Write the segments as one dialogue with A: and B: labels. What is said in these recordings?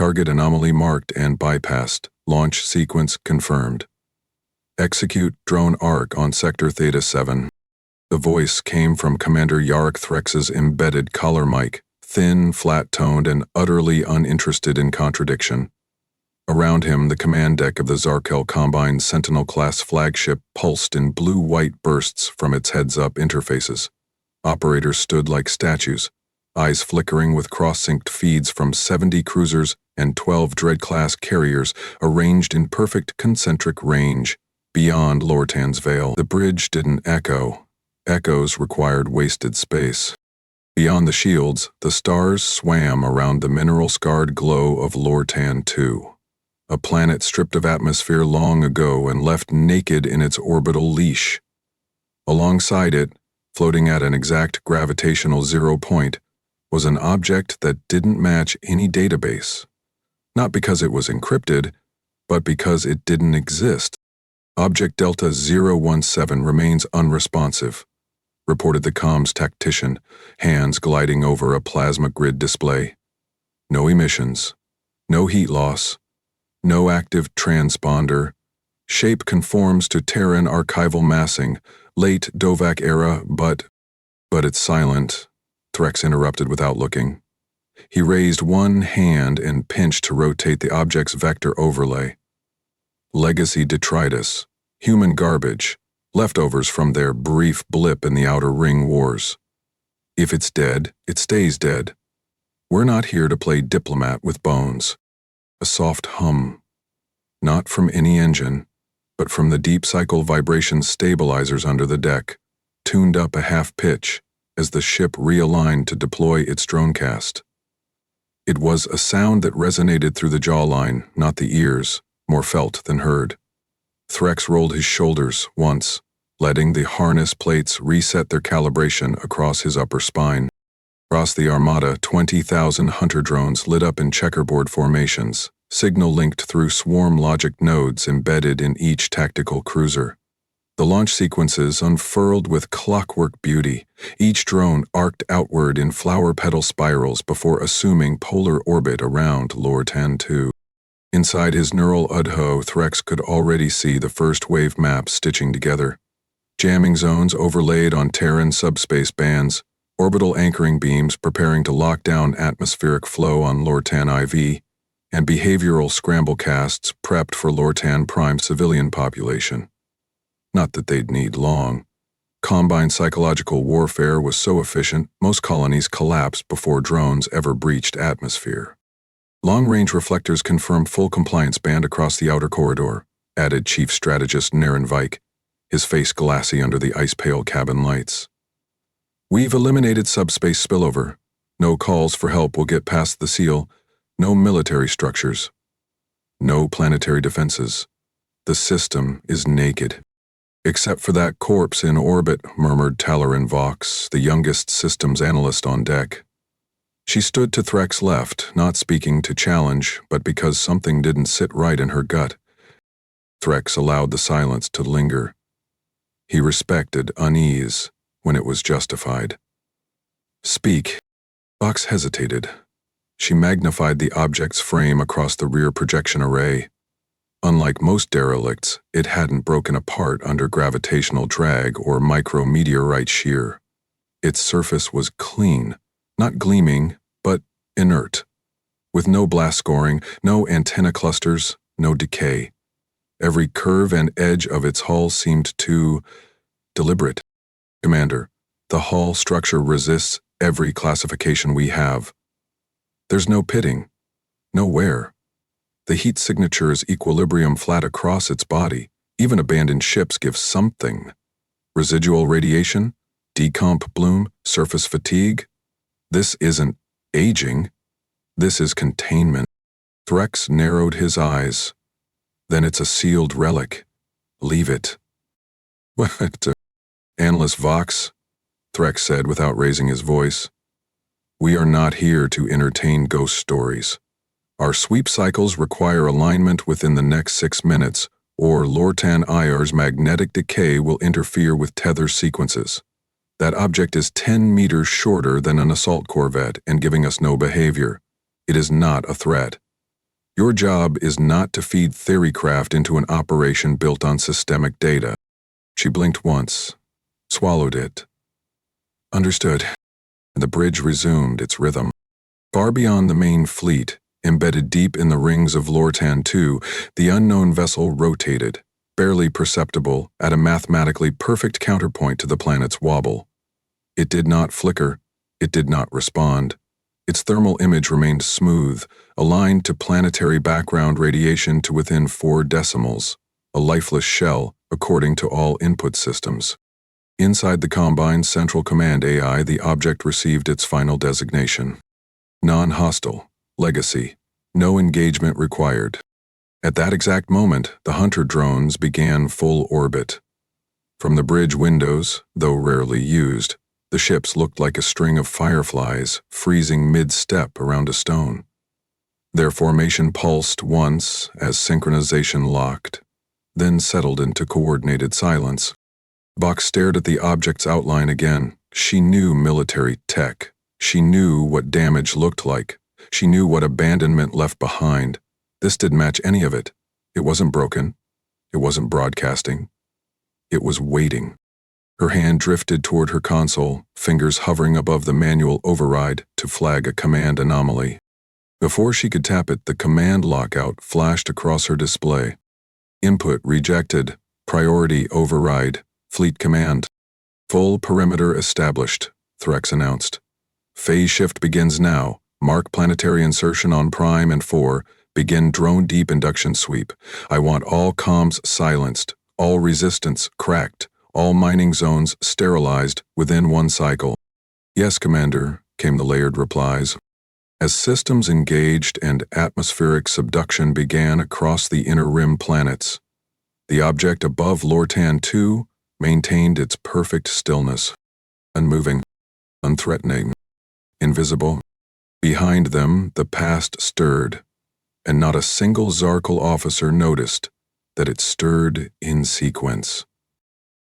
A: Target anomaly marked and bypassed. Launch sequence confirmed. Execute drone arc on Sector Theta 7. The voice came from Commander Yarrick Threx's embedded collar mic, thin, flat-toned, and utterly uninterested in contradiction. Around him, the command deck of the Zarkel Combine Sentinel-class flagship pulsed in blue-white bursts from its heads-up interfaces. Operators stood like statues, eyes flickering with cross-synced feeds from 70 cruisers and 12 Dread-class carriers arranged in perfect concentric range beyond Lortan's Veil. The bridge didn't echo. Echoes required wasted space. Beyond the shields, the stars swam around the mineral-scarred glow of Lortan II, a planet stripped of atmosphere long ago and left naked in its orbital leash. Alongside it, floating at an exact gravitational zero point, was an object that didn't match any database. Not because it was encrypted, but because it didn't exist. Object Delta 017 remains unresponsive, reported the comms tactician, hands gliding over a plasma grid display. No emissions, no heat loss, no active transponder. Shape conforms to Terran archival massing, late Dovak era, but it's silent, Threx interrupted without looking. He raised one hand and pinched to rotate the object's vector overlay. Legacy detritus, human garbage, leftovers from their brief blip in the Outer Ring Wars. If it's dead, it stays dead. We're not here to play diplomat with bones. A soft hum, not from any engine, but from the deep cycle vibration stabilizers under the deck, tuned up a half pitch as the ship realigned to deploy its dronecast. It was a sound that resonated through the jawline, not the ears, more felt than heard. Threx rolled his shoulders once, letting the harness plates reset their calibration across his upper spine. Across the armada, 20,000 hunter drones lit up in checkerboard formations, signal linked through swarm logic nodes embedded in each tactical cruiser. The launch sequences unfurled with clockwork beauty, each drone arced outward in flower petal spirals before assuming polar orbit around Lortan II. Inside his neural UDHO, Threx could already see the first wave maps stitching together. Jamming zones overlaid on Terran subspace bands, orbital anchoring beams preparing to lock down atmospheric flow on Lortan IV, and behavioral scramble casts prepped for Lortan Prime civilian population. Not that they'd need long. Combine psychological warfare was so efficient, most colonies collapsed before drones ever breached atmosphere. Long-range reflectors confirmed full compliance band across the outer corridor, added Chief Strategist Naren Vike, his face glassy under the ice-pale cabin lights. We've eliminated subspace spillover. No calls for help will get past the seal. No military structures. No planetary defenses. The system is naked. Except for that corpse in orbit, murmured Talarin Vox, the youngest systems analyst on deck. She stood to Threx left, not speaking to challenge, but because something didn't sit right in her gut. Threx allowed the silence to linger. He respected unease when it was justified. Speak. Vox hesitated. She magnified the object's frame across the rear projection array. Unlike most derelicts, it hadn't broken apart under gravitational drag or micrometeorite shear. Its surface was clean, not gleaming, but inert, with no blast scoring, no antenna clusters, no decay. Every curve and edge of its hull seemed too deliberate. Commander, the hull structure resists every classification we have. There's no pitting, no wear. The heat signature is equilibrium flat across its body. Even abandoned ships give something. Residual radiation, decomp bloom, surface fatigue. This isn't aging. This is containment. Threx narrowed his eyes. Then it's a sealed relic. Leave it. What? Analyst Vox, Threx said without raising his voice. We are not here to entertain ghost stories. Our sweep cycles require alignment within the next 6 minutes, or Lortan IR's magnetic decay will interfere with tether sequences. That object is 10 meters shorter than an assault corvette and giving us no behavior. It is not a threat. Your job is not to feed theorycraft into an operation built on systemic data. She blinked once, swallowed it. Understood. And the bridge resumed its rhythm. Far beyond the main fleet, embedded deep in the rings of Lortan II, the unknown vessel rotated, barely perceptible, at a mathematically perfect counterpoint to the planet's wobble. It did not flicker. It did not respond. Its thermal image remained smooth, aligned to planetary background radiation to within 4 decimals, a lifeless shell according to all input systems. Inside the Combine's Central Command AI, the object received its final designation. Non-hostile, legacy, no engagement required. At that exact moment, the hunter drones began full orbit. From the bridge windows, though rarely used, the ships looked like a string of fireflies freezing mid-step around a stone. Their formation pulsed once as synchronization locked, then settled into coordinated silence. Bach stared at the object's outline again. She knew military tech. She knew what damage looked like. She knew what abandonment left behind. This didn't match any of it. It wasn't broken. It wasn't broadcasting. It was waiting. Her hand drifted toward her console, fingers hovering above the manual override to flag a command anomaly. Before she could tap it, the command lockout flashed across her display. Input rejected. Priority override. Fleet command. Full perimeter established, Threx announced. Phase shift begins now. Mark planetary insertion on Prime and 4. Begin drone deep induction sweep. I want all comms silenced, all resistance cracked, all mining zones sterilized within 1 cycle. Yes, Commander, came the layered replies. As systems engaged and atmospheric subduction began across the inner rim planets, the object above Lortan II maintained its perfect stillness, unmoving, unthreatening, invisible. Behind them, the past stirred, and not a single Zarkal officer noticed that it stirred in sequence.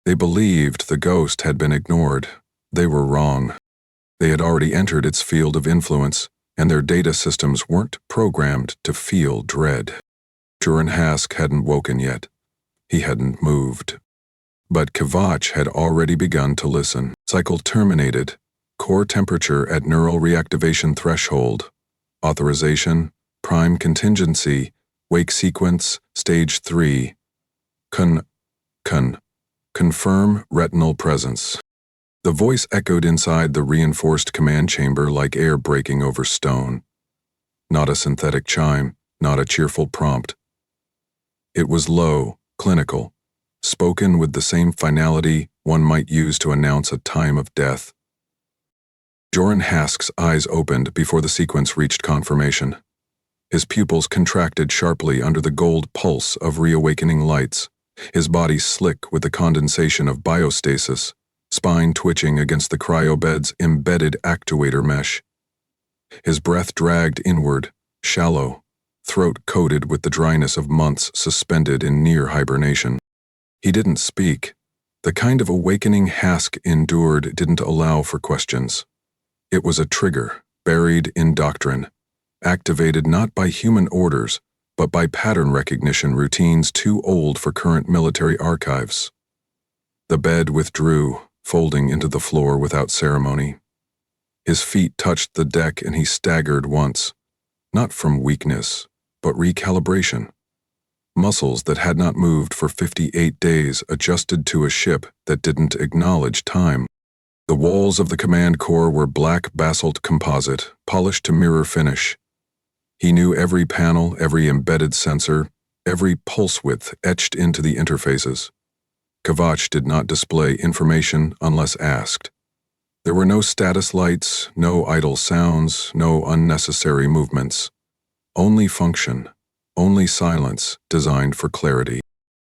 A: They believed the ghost had been ignored. They were wrong. They had already entered its field of influence, and their data systems weren't programmed to feel dread. Jurin Hask hadn't woken yet. He hadn't moved. But Kvatch had already begun to listen. Cycle terminated. Core temperature at neural reactivation threshold. Authorization, prime contingency, wake sequence, stage 3. Confirm retinal presence. The voice echoed inside the reinforced command chamber like air breaking over stone. Not a synthetic chime, not a cheerful prompt. It was low, clinical, spoken with the same finality one might use to announce a time of death. Jurin Hask's eyes opened before the sequence reached confirmation. His pupils contracted sharply under the gold pulse of reawakening lights, his body slick with the condensation of biostasis, spine twitching against the cryobed's embedded actuator mesh. His breath dragged inward, shallow, throat coated with the dryness of months suspended in near hibernation. He didn't speak. The kind of awakening Hask endured didn't allow for questions. It was a trigger, buried in doctrine, activated not by human orders, but by pattern recognition routines too old for current military archives. The bed withdrew, folding into the floor without ceremony. His feet touched the deck and he staggered once, not from weakness, but recalibration. Muscles that had not moved for 58 days adjusted to a ship that didn't acknowledge time. The walls of the command core were black basalt composite, polished to mirror finish. He knew every panel, every embedded sensor, every pulse width etched into the interfaces. Kvatch did not display information unless asked. There were no status lights, no idle sounds, no unnecessary movements. Only function, only silence designed for clarity.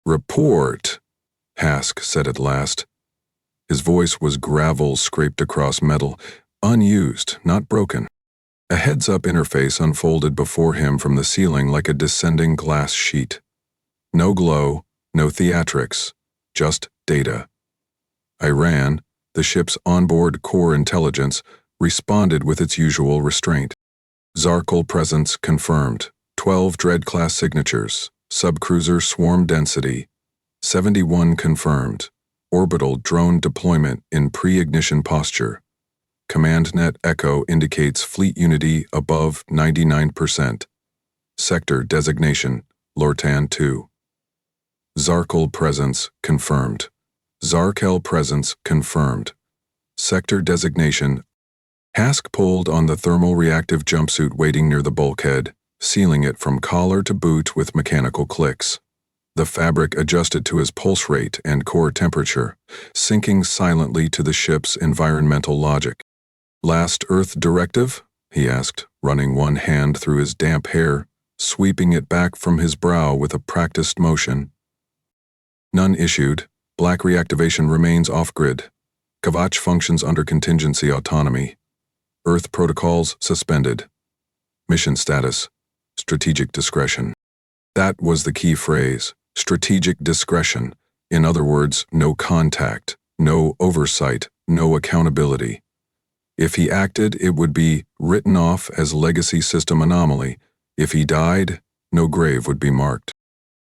A: "Report," Hask said at last. His voice was gravel scraped across metal, unused, not broken. A heads-up interface unfolded before him from the ceiling like a descending glass sheet. No glow, no theatrics, just data. Iran, the ship's onboard core intelligence, responded with its usual restraint. Zarkal presence confirmed, 12 Dread class signatures, subcruiser swarm density, 71 confirmed, orbital drone deployment in pre-ignition posture. CommandNet Echo indicates fleet unity above 99%. Sector designation, Lortan 2. Zarkel presence confirmed. Zarkel presence confirmed. Sector designation. Hask pulled on the thermal reactive jumpsuit waiting near the bulkhead, sealing it from collar to boot with mechanical clicks. The fabric adjusted to his pulse rate and core temperature, syncing silently to the ship's environmental logic. "Last Earth directive?" he asked, running one hand through his damp hair, sweeping it back from his brow with a practiced motion. "None issued. Black reactivation remains off-grid. Kvatch functions under contingency autonomy. Earth protocols suspended. Mission status, strategic discretion." That was the key phrase, strategic discretion. In other words, no contact, no oversight, no accountability. If he acted, it would be written off as legacy system anomaly. If he died, no grave would be marked.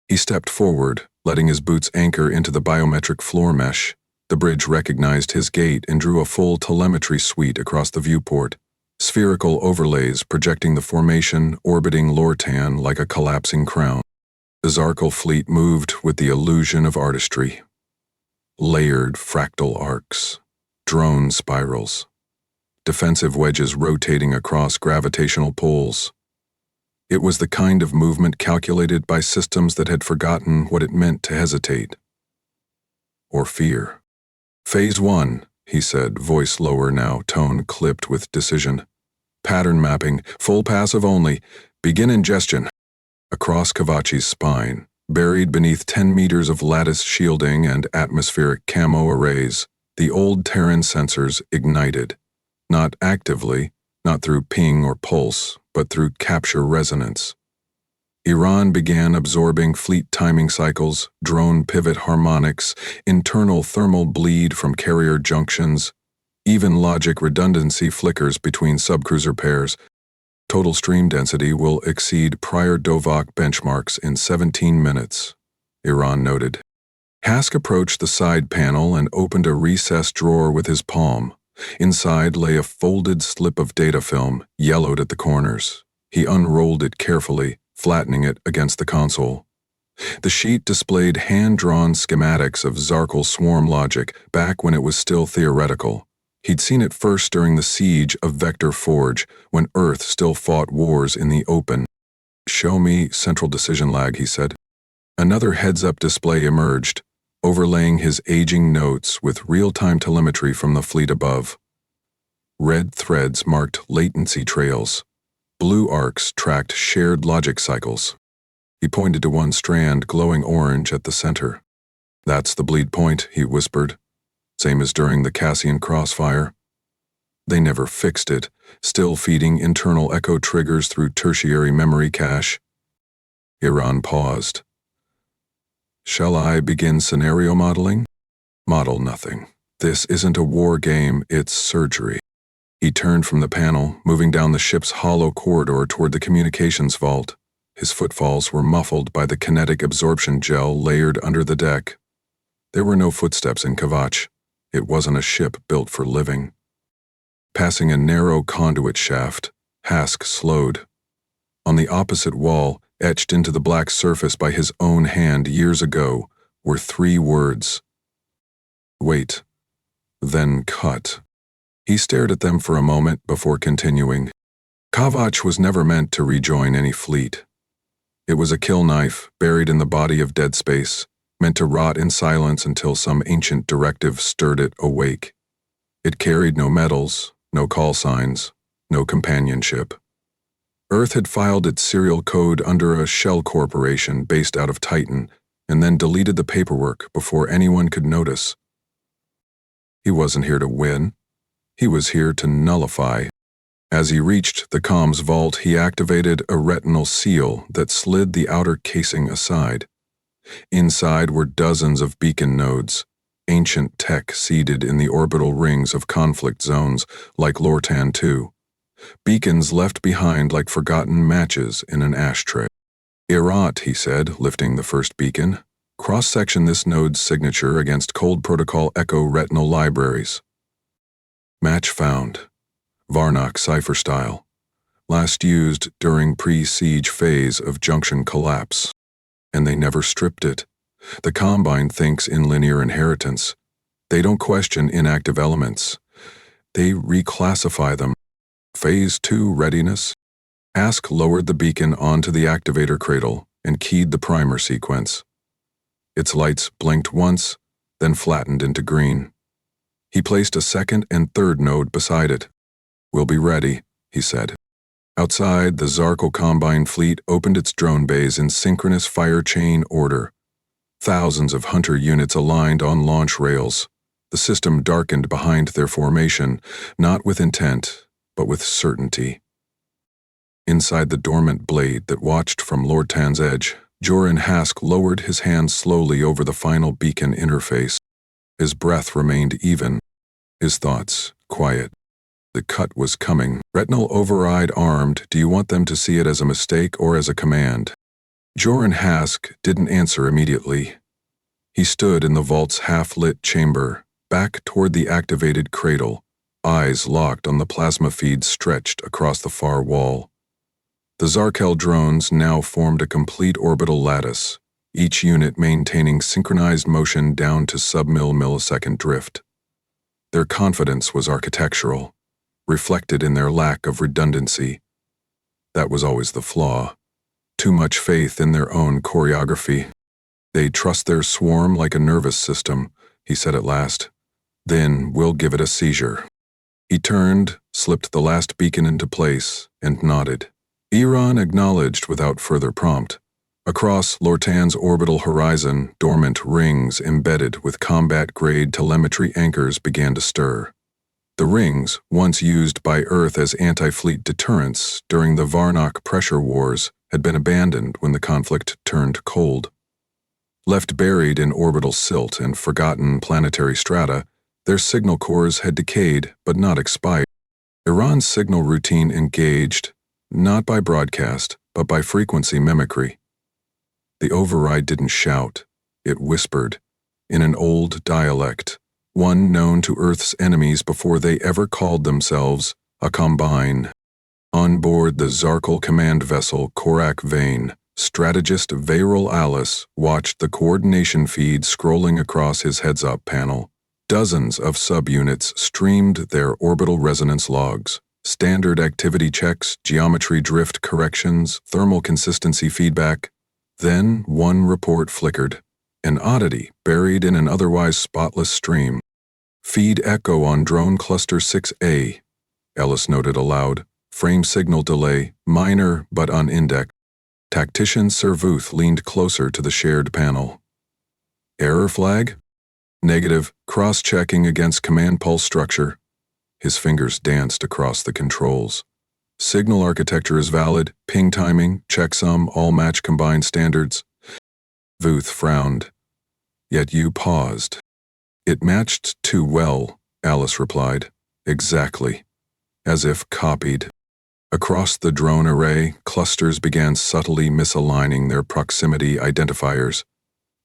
A: He stepped forward, letting his boots anchor into the biometric floor mesh. The bridge recognized his gait and drew a full telemetry suite across the viewport. Spherical overlays projecting the formation orbiting Lortan like a collapsing crown. The Zarkel fleet moved with the illusion of artistry. Layered fractal arcs, drone spirals, defensive wedges rotating across gravitational pulls. It was the kind of movement calculated by systems that had forgotten what it meant to hesitate or fear. "Phase 1, he said, voice lower now, tone clipped with decision. "Pattern mapping, full passive only. Begin ingestion." Across Kvatch's spine, buried beneath 10 meters of lattice shielding and atmospheric camo arrays, the old Terran sensors ignited. Not actively, not through ping or pulse, but through capture resonance. Iran began absorbing fleet timing cycles, drone pivot harmonics, internal thermal bleed from carrier junctions, even logic redundancy flickers between subcruiser pairs. Total stream density will exceed prior Dovak benchmarks in 17 minutes, Iran noted. Hask approached the side panel and opened a recessed drawer with his palm. Inside lay a folded slip of data film, yellowed at the corners. He unrolled it carefully, flattening it against the console. The sheet displayed hand-drawn schematics of Zarkel swarm logic back when it was still theoretical. He'd seen it first during the siege of Vector Forge, when Earth still fought wars in the open. "Show me central decision lag," he said. Another heads-up display emerged, overlaying his aging notes with real-time telemetry from the fleet above. Red threads marked latency trails. Blue arcs tracked shared logic cycles. He pointed to one strand glowing orange at the center. "That's the bleed point," he whispered. "Same as during the Cassian crossfire. They never fixed it, still feeding internal echo triggers through tertiary memory cache." Iran paused. "Shall I begin scenario modeling?" "Model nothing. This isn't a war game, it's surgery." He turned from the panel, moving down the ship's hollow corridor toward the communications vault. His footfalls were muffled by the kinetic absorption gel layered under the deck. There were no footsteps in Kvatch. It wasn't a ship built for living. Passing a narrow conduit shaft, Hask slowed. On the opposite wall, etched into the black surface by his own hand years ago, were 3 words. "Wait, then cut." He stared at them for a moment before continuing. Kvatch was never meant to rejoin any fleet. It was a kill knife buried in the body of dead space, meant to rot in silence until some ancient directive stirred it awake. It carried no medals, no call signs, no companionship. Earth had filed its serial code under a shell corporation based out of Titan, and then deleted the paperwork before anyone could notice. He wasn't here to win. He was here to nullify. As he reached the comms vault, he activated a retinal seal that slid the outer casing aside. Inside were dozens of beacon nodes, ancient tech seated in the orbital rings of conflict zones like Lortan 2. beacons left behind like forgotten matches in an ashtray. Irat, he said, lifting the first beacon. Cross-section this node's signature against cold protocol echo retinal libraries. Match found. Varnock cipher style. Last used during pre-siege phase of junction collapse. And they never stripped it. The Combine thinks in linear inheritance. They don't question inactive elements. They reclassify them. Phase 2 readiness. Ask lowered the beacon onto the activator cradle and keyed the primer sequence. Its lights blinked once, then flattened into green. He placed a second and third node beside it. We'll be ready, he said. Outside, the Zarkal Combine fleet opened its drone bays in synchronous fire chain order. Thousands of hunter units aligned on launch rails. The system darkened behind their formation, not with intent, but with certainty. Inside the dormant blade that watched from Lortan's edge, Joran Hask lowered his hand slowly over the final beacon interface. His breath remained even, his thoughts quiet. The cut was coming. Retinal override armed. Do you want them to see it as a mistake or as a command? Joran Hask didn't answer immediately. He stood in the vault's half-lit chamber, back toward the activated cradle, eyes locked on the plasma feed stretched across the far wall. The Zarkal drones now formed a complete orbital lattice, each unit maintaining synchronized motion down to sub-millisecond drift. Their confidence was architectural, reflected in their lack of redundancy. That was always the flaw. Too much faith in their own choreography. They trust their swarm like a nervous system, he said at last. Then we'll give it a seizure. He turned, slipped the last beacon into place, and nodded. Iran acknowledged without further prompt. Across Lortan's orbital horizon, dormant rings embedded with combat-grade telemetry anchors began to stir. The rings, once used by Earth as anti-fleet deterrents during the Varnock pressure wars, had been abandoned when the conflict turned cold. Left buried in orbital silt and forgotten planetary strata, their signal cores had decayed but not expired. Iran's signal routine engaged, not by broadcast, but by frequency mimicry. The override didn't shout, it whispered, in an old dialect, one known to Earth's enemies before they ever called themselves a Combine. On board the Zarkal command vessel Korak Vane, strategist Veyral Alice watched the coordination feed scrolling across his heads-up panel. Dozens of subunits streamed their orbital resonance logs, standard activity checks, geometry drift corrections, thermal consistency feedback. Then one report flickered, an oddity buried in an otherwise spotless stream. Feed echo on drone cluster 6A, Ellis noted aloud. Frame signal delay, minor but unindexed. Tactician Servuth leaned closer to the shared panel. Error flag? Negative, cross-checking against command pulse structure. His fingers danced across the controls. Signal architecture is valid, ping timing, checksum, all match combined standards. Vuth frowned. Yet you paused. It matched too well, Alice replied. Exactly. As if copied. Across the drone array, clusters began subtly misaligning their proximity identifiers.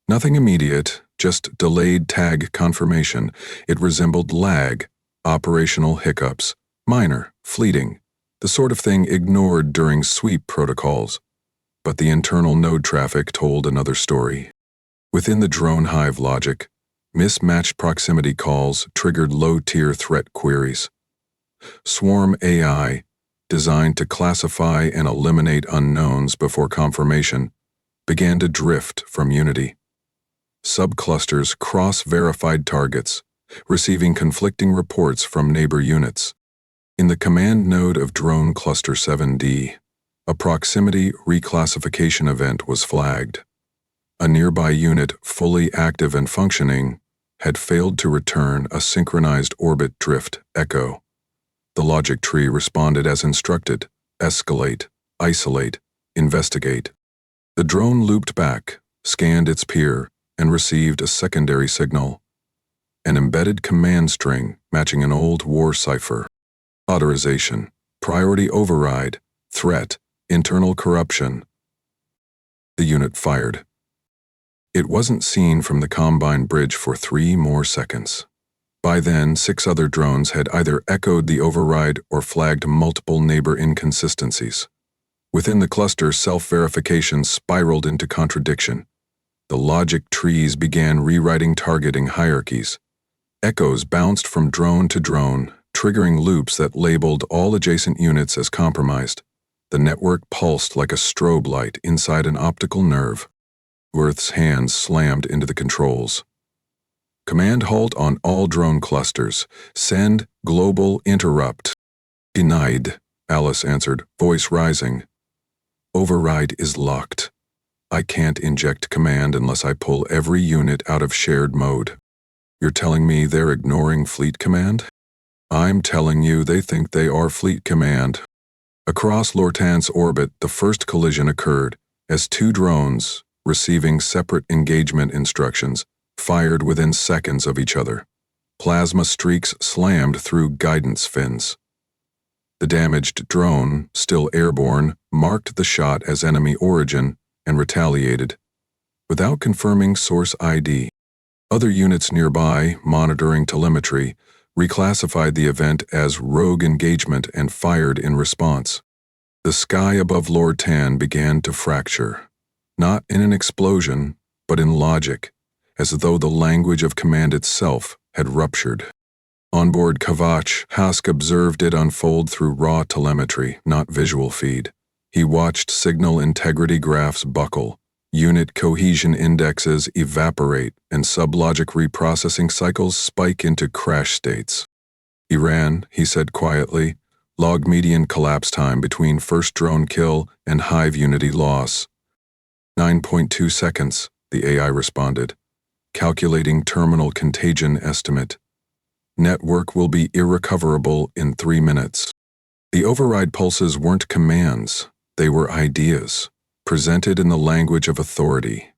A: Nothing immediate, just delayed tag confirmation. It resembled lag, operational hiccups, minor, fleeting, the sort of thing ignored during sweep protocols. But the internal node traffic told another story. Within the drone hive logic, mismatched proximity calls triggered low-tier threat queries. Swarm AI, designed to classify and eliminate unknowns before confirmation, began to drift from Unity. Subclusters cross-verified targets, receiving conflicting reports from neighbor units. In the command node of Drone Cluster 7D, a proximity reclassification event was flagged. A nearby unit, fully active and functioning, had failed to return a synchronized orbit drift echo. The logic tree responded as instructed: escalate, isolate, investigate. The drone looped back, scanned its peer, and received a secondary signal. An embedded command string matching an old war cipher. Authorization, Priority override. Threat. Internal corruption. The unit fired. It wasn't seen from the Combine bridge for 3 more seconds. By then, 6 other drones had either echoed the override or flagged multiple neighbor inconsistencies. Within the cluster, self-verification spiraled into contradiction. The logic trees began rewriting targeting hierarchies. Echoes bounced from drone to drone, triggering loops that labeled all adjacent units as compromised. The network pulsed like a strobe light inside an optical nerve. Worth's hands slammed into the controls. Command halt on all drone clusters. Send global interrupt. Denied, Alice answered, voice rising. Override is locked. I can't inject command unless I pull every unit out of shared mode. You're telling me they're ignoring fleet command? I'm telling you they think they are fleet command. Across Lortan's orbit, the first collision occurred as 2 drones, receiving separate engagement instructions, fired within seconds of each other. Plasma streaks slammed through guidance fins. The damaged drone, still airborne, marked the shot as enemy origin and retaliated, without confirming source ID. Other units nearby, monitoring telemetry, reclassified the event as rogue engagement and fired in response. The sky above Lortan began to fracture, not in an explosion, but in logic, as though the language of command itself had ruptured. On board Kavach, Hask observed it unfold through raw telemetry, not visual feed. He watched signal integrity graphs buckle, unit cohesion indexes evaporate, and sublogic reprocessing cycles spike into crash states. Iran, he said quietly, log median collapse time between first drone kill and hive unity loss. 9.2 seconds, the AI responded, calculating terminal contagion estimate. Network will be irrecoverable in 3 minutes. The override pulses weren't commands, they were ideas, presented in the language of authority.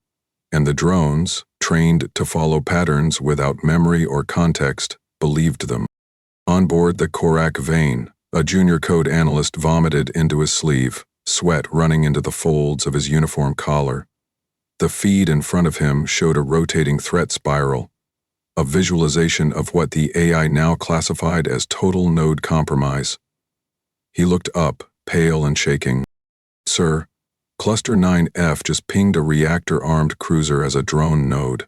A: And the drones, trained to follow patterns without memory or context, believed them. On board the Korak Vane, a junior code analyst vomited into his sleeve, sweat running into the folds of his uniform collar. The feed in front of him showed a rotating threat spiral, a visualization of what the AI now classified as total node compromise. He looked up, pale and shaking. Sir, Cluster 9F just pinged a reactor-armed cruiser as a drone node.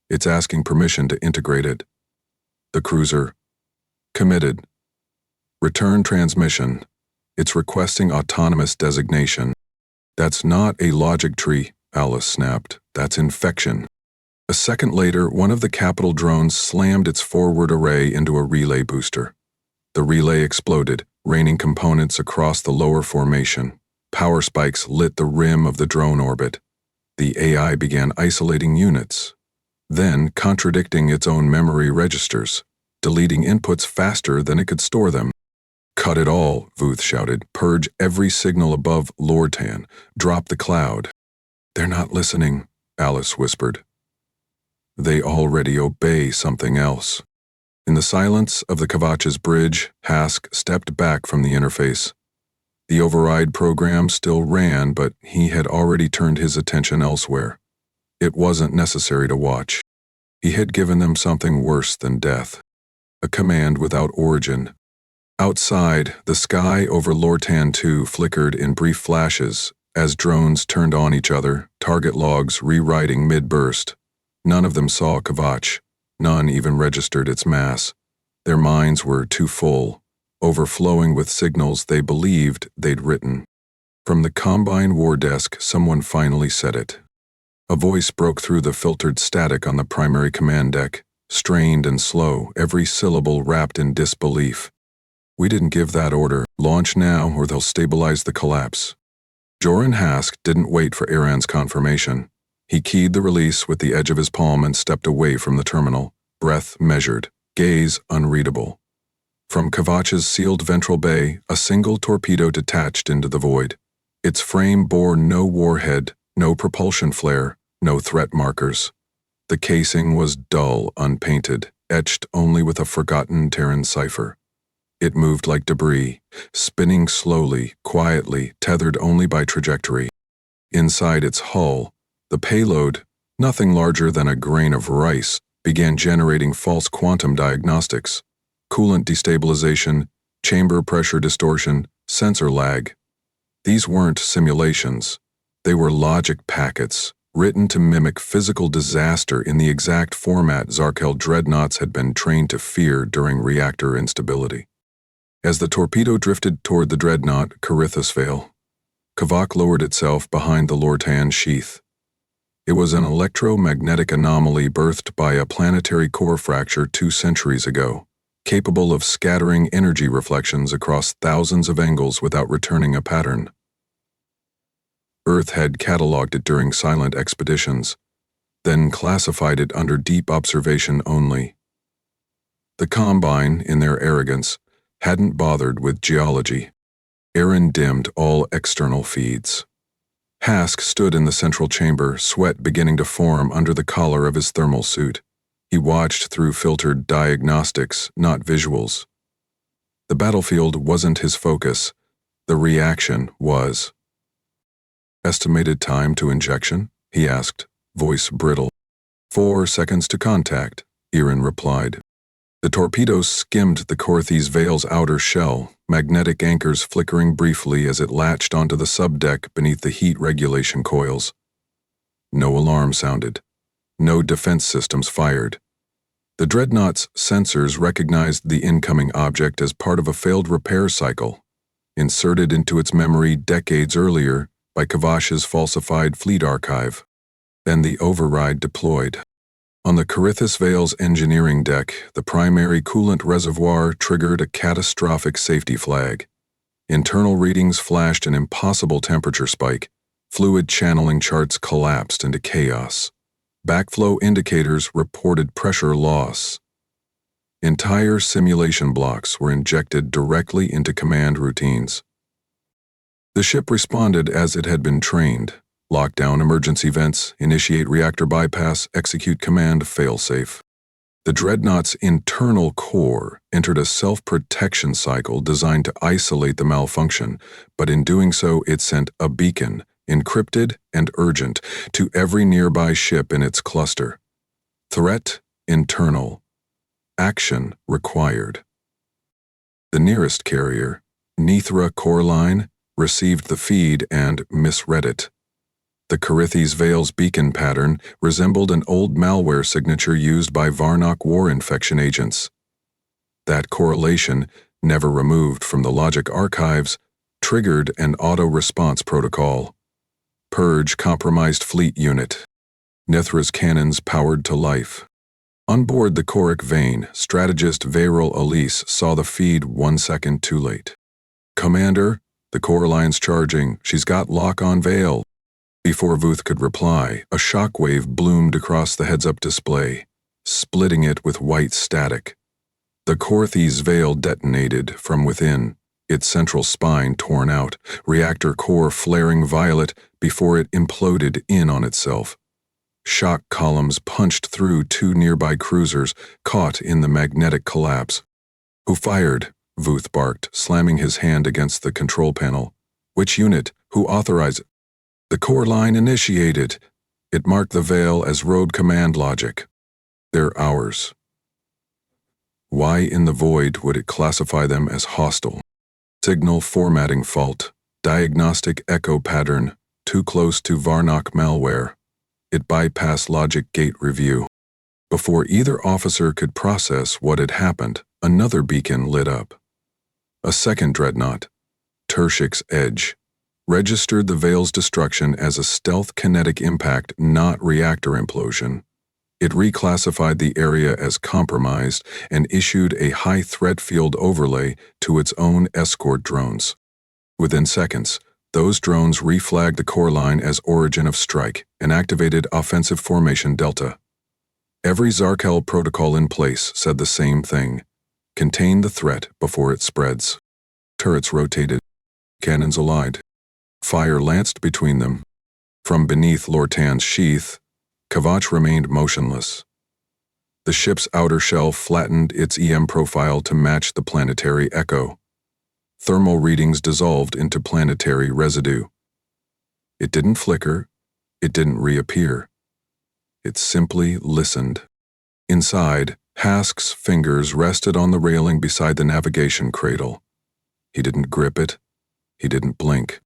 A: It's asking permission to integrate it. The cruiser. Committed. Return transmission. It's requesting autonomous designation. That's not a logic tree, Alice snapped. That's infection. A second later, one of the capital drones slammed its forward array into a relay booster. The relay exploded, raining components across the lower formation. Power spikes lit the rim of the drone orbit. The AI began isolating units, then contradicting its own memory registers, deleting inputs faster than it could store them. Cut it all, Vuth shouted. Purge every signal above Lortan. Drop the cloud. They're not listening, Alice whispered. They already obey something else. In the silence of the Kavach's bridge, Hask stepped back from the interface. The override program still ran, but he had already turned his attention elsewhere. It wasn't necessary to watch. He had given them something worse than death. A command without origin. Outside, the sky over Lortan 2 flickered in brief flashes as drones turned on each other, target logs rewriting mid-burst. None of them saw Kavach. None even registered its mass. Their minds were too full, overflowing with signals they believed they'd written. From the Combine war desk, someone finally said it. A voice broke through the filtered static on the primary command deck, strained and slow, every syllable wrapped in disbelief. We didn't give that order. Launch now or they'll stabilize the collapse. Joran Hask didn't wait for Iran's confirmation. He keyed the release with the edge of his palm and stepped away from the terminal, breath measured, gaze unreadable. From Kavach's sealed ventral bay, a single torpedo detached into the void. Its frame bore no warhead, no propulsion flare, no threat markers. The casing was dull, unpainted, etched only with a forgotten Terran cipher. It moved like debris, spinning slowly, quietly, tethered only by trajectory. Inside its hull, the payload, nothing larger than a grain of rice, began generating false quantum diagnostics: coolant destabilization, chamber pressure distortion, sensor lag. These weren't simulations. They were logic packets, written to mimic physical disaster in the exact format Zarkel dreadnoughts had been trained to fear during reactor instability. As the torpedo drifted toward the dreadnought Carithusvale, Kavak lowered itself behind the Lortan sheath. It was an electromagnetic anomaly birthed by a planetary core fracture 2 centuries ago, capable of scattering energy reflections across thousands of angles without returning a pattern. Earth had cataloged it during silent expeditions, then classified it under deep observation only. The Combine, in their arrogance, hadn't bothered with geology. Aaron dimmed all external feeds. Hask stood in the central chamber, sweat beginning to form under the collar of his thermal suit. He watched through filtered diagnostics, not visuals. The battlefield wasn't his focus. The reaction was. "Estimated time to injection?" he asked, voice brittle. 4 seconds to contact, Aaron replied. The torpedoes skimmed the Carithus Vale's outer shell, magnetic anchors flickering briefly as it latched onto the subdeck beneath the heat regulation coils. No alarm sounded. No defense systems fired. The dreadnought's sensors recognized the incoming object as part of a failed repair cycle, inserted into its memory decades earlier by Kavash's falsified fleet archive. Then the override deployed. On the Carithus Vale's engineering deck, the primary coolant reservoir triggered a catastrophic safety flag. Internal readings flashed an impossible temperature spike. Fluid channeling charts collapsed into chaos. Backflow indicators reported pressure loss. Entire simulation blocks were injected directly into command routines. The ship responded as it had been trained. Lock down emergency vents, initiate reactor bypass, execute command failsafe. The dreadnought's internal core entered a self-protection cycle designed to isolate the malfunction, but in doing so it sent a beacon, encrypted and urgent, to every nearby ship in its cluster. Threat internal. Action required. The nearest carrier, Nithra Core Line, received the feed and misread it. The Carithus Vale's beacon pattern resembled an old malware signature used by Varnock war infection agents. That correlation, never removed from the logic archives, triggered an auto-response protocol. Purge compromised fleet unit. Nithra's cannons powered to life. On board the Choric Vein, strategist Vayril Elise saw the feed 1 second too late. "Commander, the core line's charging. She's got lock on Vale." Before Vuth could reply, a shockwave bloomed across the heads-up display, splitting it with white static. The Carithus Vale detonated from within, its central spine torn out, reactor core flaring violet before it imploded in on itself. Shock columns punched through 2 nearby cruisers, caught in the magnetic collapse. "Who fired?" Vuth barked, slamming his hand against the control panel. "Which unit? Who authorized it?" "The core line initiated." It marked the Vale as road command logic. "They're ours." Why in the void would it classify them as hostile? Signal formatting fault. Diagnostic echo pattern. Too close to Varnock malware. It bypassed logic gate review. Before either officer could process what had happened, another beacon lit up. A second dreadnought, Tershik's Edge, registered the Vale's destruction as a stealth kinetic impact, not reactor implosion. It reclassified the area as compromised and issued a high threat field overlay to its own escort drones. Within seconds, those drones reflagged the core line as origin of strike and activated offensive formation Delta. Every Zarkel protocol in place said the same thing: contain the threat before it spreads. Turrets rotated. Cannons allied. Fire lanced between them. From beneath Lortan's sheath, Kavach remained motionless. The ship's outer shell flattened its EM profile to match the planetary echo. Thermal readings dissolved into planetary residue. It didn't flicker. It didn't reappear. It simply listened. Inside, Hask's fingers rested on the railing beside the navigation cradle. He didn't grip it. He didn't blink.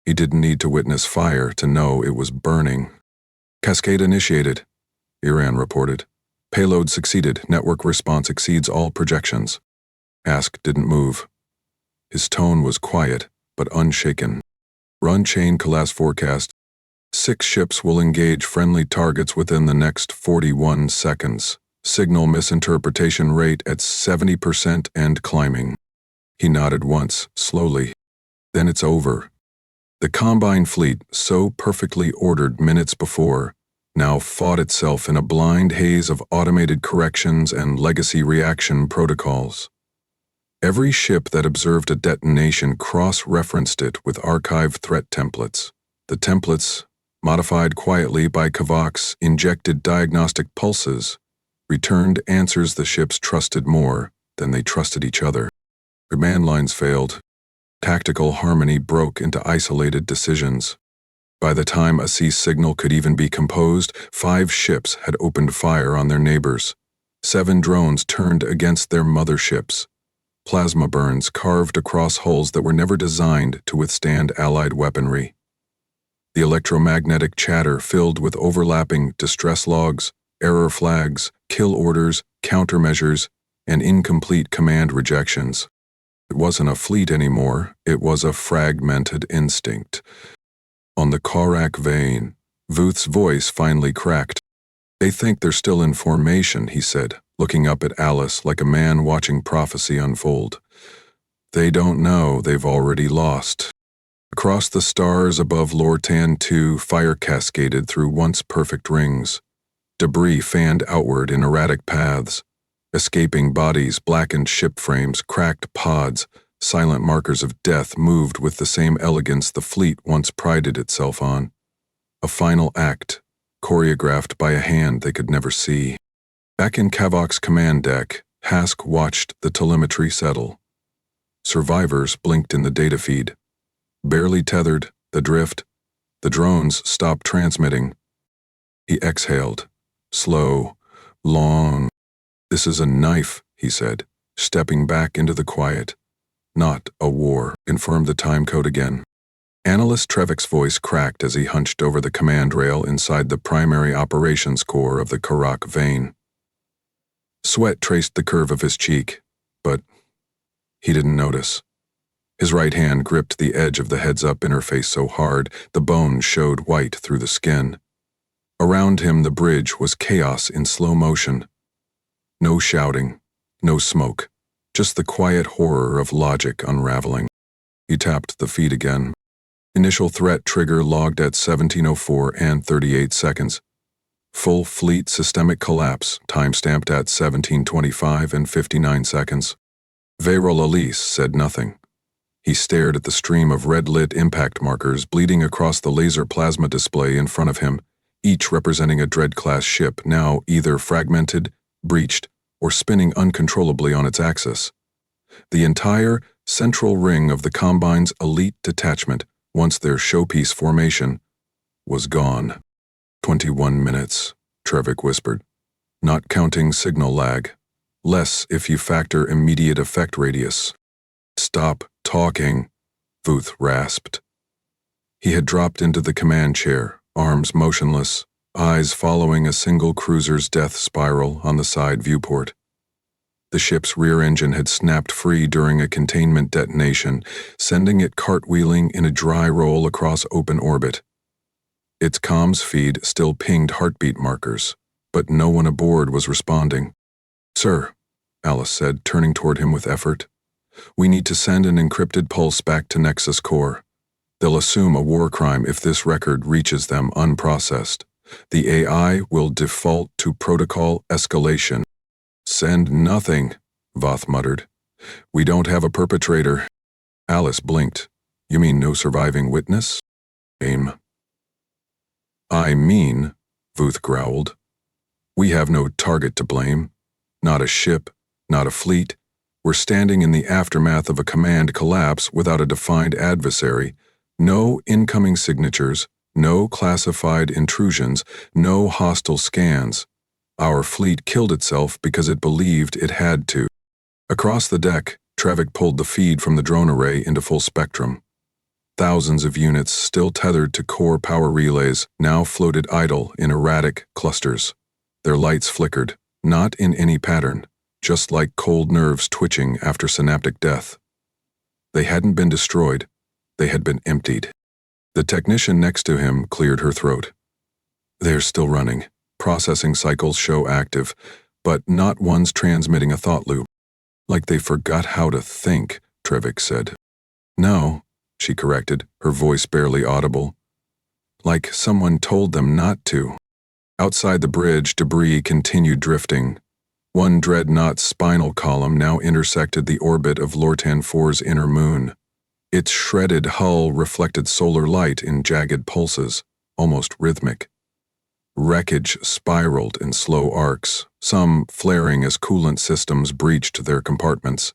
A: He didn't need to witness fire to know it was burning. Cascade initiated, Iran reported. Payload succeeded. Network response exceeds all projections. Hask didn't move. His tone was quiet, but unshaken. Run chain collapse forecast. 6 ships will engage friendly targets within the next 41 seconds. Signal misinterpretation rate at 70% and climbing. He nodded once, slowly. Then it's over. The Combine fleet, so perfectly ordered minutes before, now fought itself in a blind haze of automated corrections and legacy reaction protocols. Every ship that observed a detonation cross-referenced it with archived threat templates. The templates, modified quietly by Kavak's injected diagnostic pulses, returned answers the ships trusted more than they trusted each other. Command lines failed. Tactical harmony broke into isolated decisions. By the time a cease signal could even be composed, 5 ships had opened fire on their neighbors. 7 drones turned against their motherships. Plasma burns carved across hulls that were never designed to withstand Allied weaponry. The electromagnetic chatter filled with overlapping distress logs, error flags, kill orders, countermeasures, and incomplete command rejections. It wasn't a fleet anymore, it was a fragmented instinct. On the Korak vein, Vuth's voice finally cracked. They think they're still in formation, he said, looking up at Alice like a man watching prophecy unfold. They don't know they've already lost. Across the stars above Lortan 2, fire cascaded through once perfect rings. Debris fanned outward in erratic paths. Escaping bodies, blackened ship frames, cracked pods, silent markers of death moved with the same elegance the fleet once prided itself on. A final act, choreographed by a hand they could never see. Back in Kavak's command deck, Hask watched the telemetry settle. Survivors blinked in the data feed. Barely tethered, the drift. The drones stopped transmitting. He exhaled. Slow, long. This is a knife, he said, stepping back into the quiet. Not a war, confirmed the time code again. Analyst Trevik's voice cracked as he hunched over the command rail inside the primary operations core of the Korak vein. Sweat traced the curve of his cheek, but he didn't notice. His right hand gripped the edge of the heads-up interface so hard the bones showed white through the skin. Around him the bridge was chaos in slow motion. No shouting, no smoke, just the quiet horror of logic unraveling. He tapped the feed again. Initial threat trigger logged at 17:04 and 38 seconds. Full fleet systemic collapse, timestamped at 17:25 and 59 seconds. Veyrol Elise said nothing. He stared at the stream of red-lit impact markers bleeding across the laser plasma display in front of him, each representing a Dread-class ship now either fragmented, breached, or spinning uncontrollably on its axis. The entire central ring of the Combine's elite detachment, once their showpiece formation, was gone. 21 minutes, Trevik whispered. Not counting signal lag. Less if you factor immediate effect radius. Stop talking, Vuth rasped. He had dropped into the command chair, arms motionless, eyes following a single cruiser's death spiral on the side viewport. The ship's rear engine had snapped free during a containment detonation, sending it cartwheeling in a dry roll across open orbit. Its comms feed still pinged heartbeat markers, but no one aboard was responding. Sir, Alice said, turning toward him with effort, we need to send an encrypted pulse back to Nexus Core. They'll assume a war crime if this record reaches them unprocessed. The AI will default to protocol escalation. Send nothing, Voth muttered. We don't have a perpetrator. Alice blinked. You mean no surviving witness? Aim. I mean, Vuth growled. We have no target to blame. Not a ship, not a fleet. We're standing in the aftermath of a command collapse without a defined adversary. No incoming signatures, no classified intrusions, no hostile scans. Our fleet killed itself because it believed it had to. Across the deck, Trevik pulled the feed from the drone array into full spectrum. Thousands of units still tethered to core power relays now floated idle in erratic clusters. Their lights flickered, not in any pattern, just like cold nerves twitching after synaptic death. They hadn't been destroyed, they had been emptied. The technician next to him cleared her throat. They're still running. Processing cycles show active, but not one's transmitting a thought loop. Like they forgot how to think, Trevik said. No, she corrected, her voice barely audible. Like someone told them not to. Outside the bridge, debris continued drifting. One dreadnought's spinal column now intersected the orbit of Lortan 4's inner moon. Its shredded hull reflected solar light in jagged pulses, almost rhythmic. Wreckage spiraled in slow arcs, some flaring as coolant systems breached their compartments.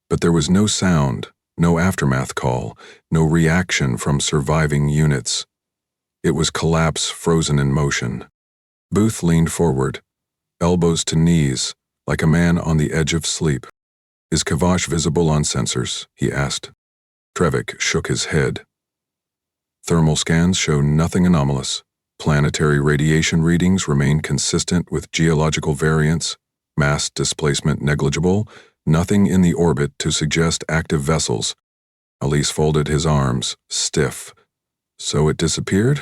A: But there was no sound, no aftermath call, no reaction from surviving units. It was collapse frozen in motion. Booth leaned forward, elbows to knees, like a man on the edge of sleep. Is Kavash visible on sensors? He asked. Trevik shook his head. Thermal scans show nothing anomalous. Planetary radiation readings remain consistent with geological variance, mass displacement negligible, nothing in the orbit to suggest active vessels. Elise folded his arms, stiff. So it disappeared?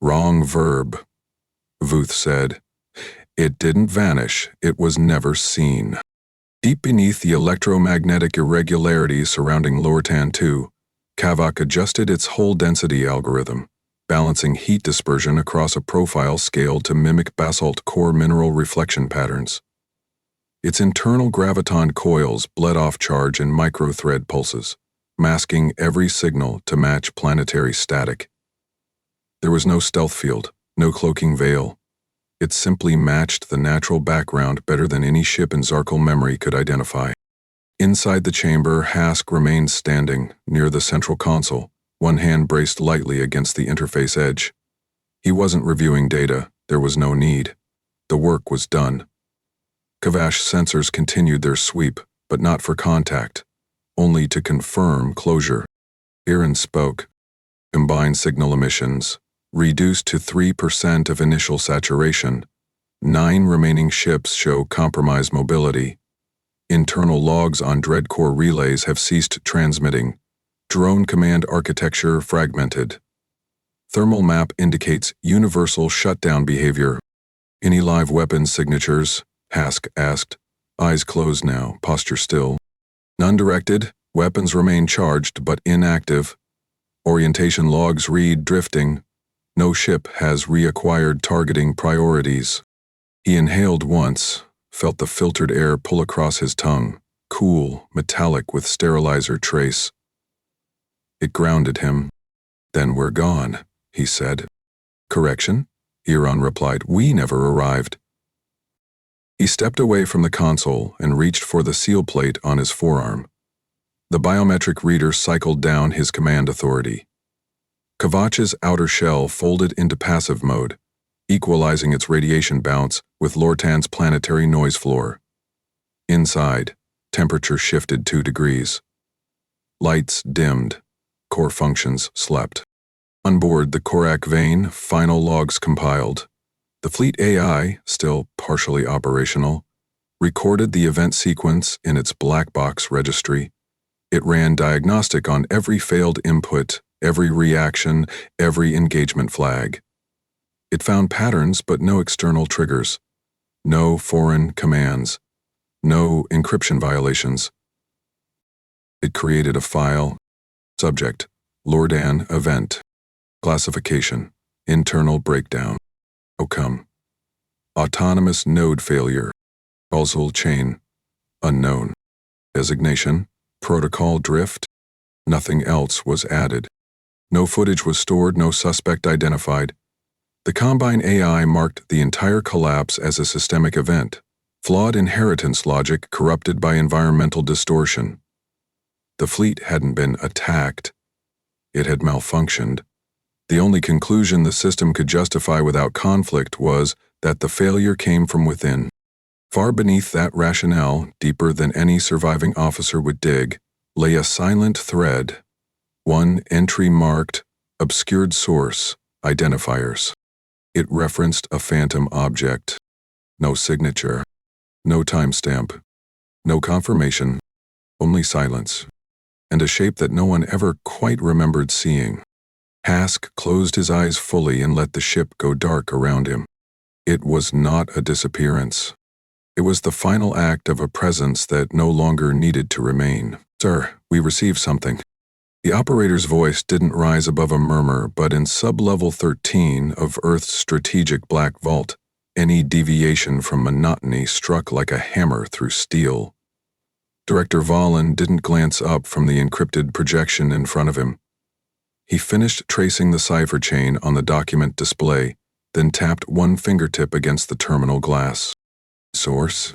A: Wrong verb. Vuth said. It didn't vanish, it was never seen. Deep beneath the electromagnetic irregularities surrounding Lortan 2, Kavak adjusted its whole density algorithm, balancing heat dispersion across a profile scaled to mimic basalt core mineral reflection patterns. Its internal graviton coils bled off charge in microthread pulses, masking every signal to match planetary static. There was no stealth field, no cloaking veil. It simply matched the natural background better than any ship in Zarkal memory could identify. Inside the chamber, Hask remained standing, near the central console, one hand braced lightly against the interface edge. He wasn't reviewing data, there was no need. The work was done. Kavash sensors continued their sweep, but not for contact, only to confirm closure. Aaron spoke. Combined signal emissions, reduced to 3% of initial saturation. 9 remaining ships show compromised mobility. Internal logs on Dreadcore relays have ceased transmitting. Drone command architecture fragmented. Thermal map indicates universal shutdown behavior. Any live weapons signatures? Hask asked. Eyes closed now, posture still. None directed, weapons remain charged but inactive. Orientation logs read drifting. No ship has reacquired targeting priorities. He inhaled once, felt the filtered air pull across his tongue, cool, metallic with sterilizer trace. It grounded him. Then we're gone, he said. Correction? Iran replied, we never arrived. He stepped away from the console and reached for the seal plate on his forearm. The biometric reader cycled down his command authority. Kavach's outer shell folded into passive mode, equalizing its radiation bounce with Lortan's planetary noise floor. Inside, temperature shifted 2 degrees. Lights dimmed. Core functions slept. On board the Korak vein, final logs compiled. The fleet AI, still partially operational, recorded the event sequence in its black box registry. It ran diagnostic on every failed input, every reaction, every engagement flag. It found patterns but no external triggers. No foreign commands. No encryption violations. It created a file. Subject, Lordan event. Classification, internal breakdown. Outcome, autonomous node failure. Causal chain, unknown. Designation, protocol drift. Nothing else was added. No footage was stored, no suspect identified. The Combine AI marked the entire collapse as a systemic event, flawed inheritance logic corrupted by environmental distortion. The fleet hadn't been attacked. It had malfunctioned. The only conclusion the system could justify without conflict was that the failure came from within. Far beneath that rationale, deeper than any surviving officer would dig, lay a silent thread. One entry marked, obscured source, identifiers. It referenced a phantom object. No signature. No timestamp. No confirmation. Only silence. And a shape that no one ever quite remembered seeing. Hask closed his eyes fully and let the ship go dark around him. It was not a disappearance. It was the final act of a presence that no longer needed to remain. "Sir, we received something." The operator's voice didn't rise above a murmur, but in sub-level 13 of Earth's strategic black vault, any deviation from monotony struck like a hammer through steel. Director Vahlen didn't glance up from the encrypted projection in front of him. He finished tracing the cipher chain on the document display, then tapped one fingertip against the terminal glass. "Source?"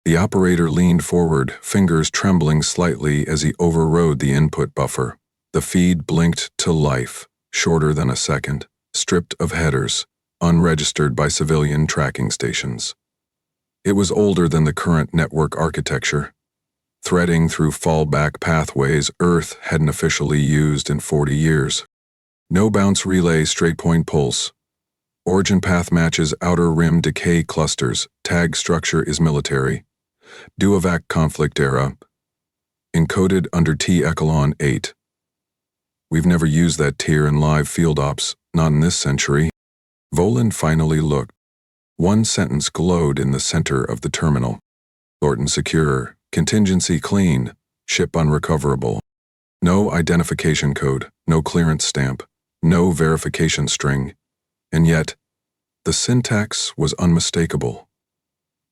A: The operator leaned forward, fingers trembling slightly as he overrode the input buffer. The feed blinked to life, shorter than a second, stripped of headers, unregistered by civilian tracking stations. It was older than the current network architecture. Threading through fallback pathways Earth hadn't officially used in 40 years. No bounce relay straight point pulse. Origin path matches outer rim decay clusters. Tag structure is military. Duovac conflict era. Encoded under T-Echelon 8. We've never used that tier in live field ops, not in this century. Voland finally looked. One sentence glowed in the center of the terminal. Thornton secure. Contingency clean. Ship unrecoverable. No identification code. No clearance stamp. No verification string. And yet, the syntax was unmistakable.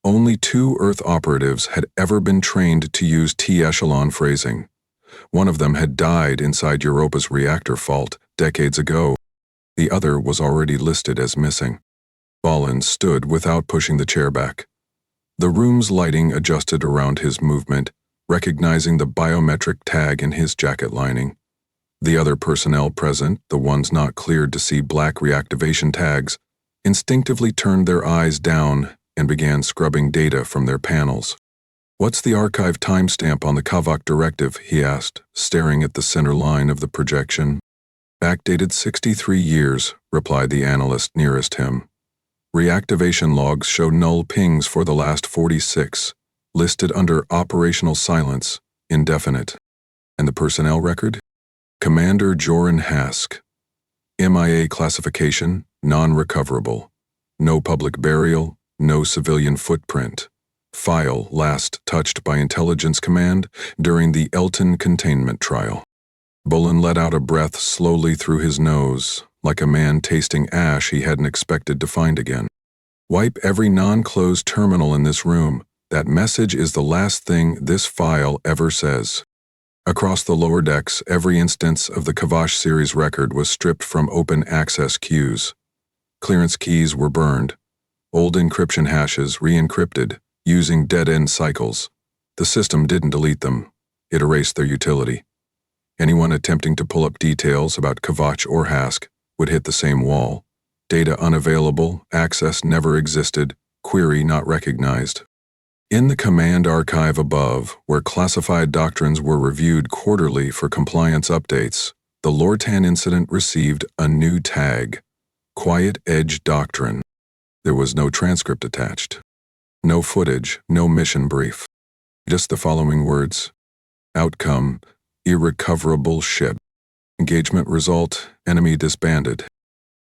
A: Only 2 Earth operatives had ever been trained to use T-echelon phrasing. One of them had died inside Europa's reactor fault decades ago. The other was already listed as missing. Vahlen stood without pushing the chair back. The room's lighting adjusted around his movement, recognizing the biometric tag in his jacket lining. The other personnel present, the ones not cleared to see black reactivation tags, instinctively turned their eyes down and began scrubbing data from their panels. "What's the archive timestamp on the Kavak directive?" he asked, staring at the center line of the projection. "Backdated 63 years, replied the analyst nearest him. "Reactivation logs show null pings for the last 46, listed under operational silence, indefinite. And the personnel record? Commander Joran Hask. MIA classification, non-recoverable. No public burial, no civilian footprint. File last touched by Intelligence Command during the Elton containment trial." Bullen let out a breath slowly through his nose, like a man tasting ash he hadn't expected to find again. "Wipe every non-closed terminal in this room. That message is the last thing this file ever says." Across the lower decks, every instance of the Kavash series record was stripped from open access queues. Clearance keys were burned. Old encryption hashes re-encrypted, using dead-end cycles. The system didn't delete them. It erased their utility. Anyone attempting to pull up details about Kavach or Hask would hit the same wall. Data unavailable, access never existed, query not recognized. In the command archive above, where classified doctrines were reviewed quarterly for compliance updates, the Lortan incident received a new tag, Quiet Edge Doctrine. There was no transcript attached. No footage, no mission brief. Just the following words. Outcome, irrecoverable ship. Engagement result, enemy disbanded.